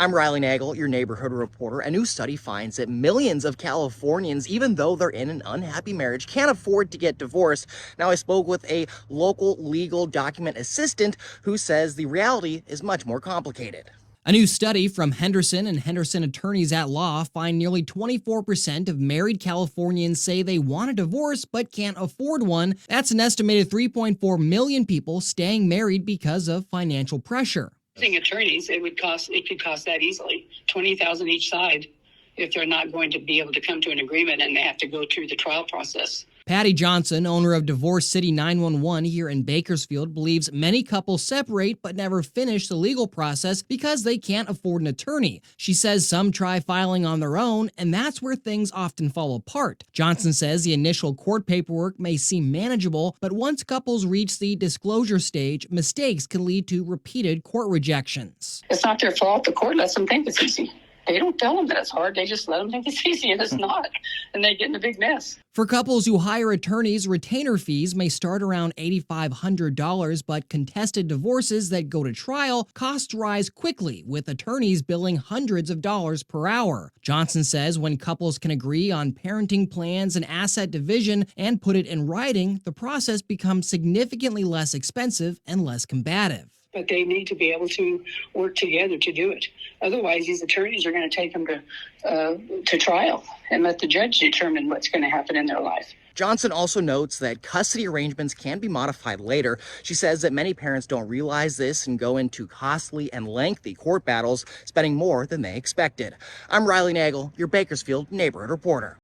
I'm Riley Nagel, your neighborhood reporter. A new study finds that millions of Californians, even though they're in an unhappy marriage, can't afford to get divorced. Now, I spoke with a local legal document assistant who says the reality is much more complicated. A new study from Henderson and Henderson Attorneys at Law find nearly 24% of married Californians say they want a divorce but can't afford one. That's an estimated 3.4 million people staying married because of financial pressure. Attorneys, it could cost that easily, $20,000 each side, if they're not going to be able to come to an agreement and they have to go through the trial process. Patty Johnson, owner of Divorce City 911 here in Bakersfield, believes many couples separate but never finish the legal process because they can't afford an attorney. She says some try filing on their own, and that's where things often fall apart. Johnson says the initial court paperwork may seem manageable, but once couples reach the disclosure stage, mistakes can lead to repeated court rejections. It's not their fault. The court lets them think it's easy. They don't tell them that it's hard. They just let them think it's easy, and it's not. And they get in a big mess. For couples who hire attorneys, retainer fees may start around $8,500, but contested divorces that go to trial costs rise quickly, with attorneys billing hundreds of dollars per hour. Johnson says when couples can agree on parenting plans and asset division and put it in writing, the process becomes significantly less expensive and less combative. But they need to be able to work together to do it. Otherwise, these attorneys are going to take them to trial and let the judge determine what's going to happen in their life. Johnson also notes that custody arrangements can be modified later. She says that many parents don't realize this and go into costly and lengthy court battles, spending more than they expected. I'm Riley Nagel, your Bakersfield neighborhood reporter.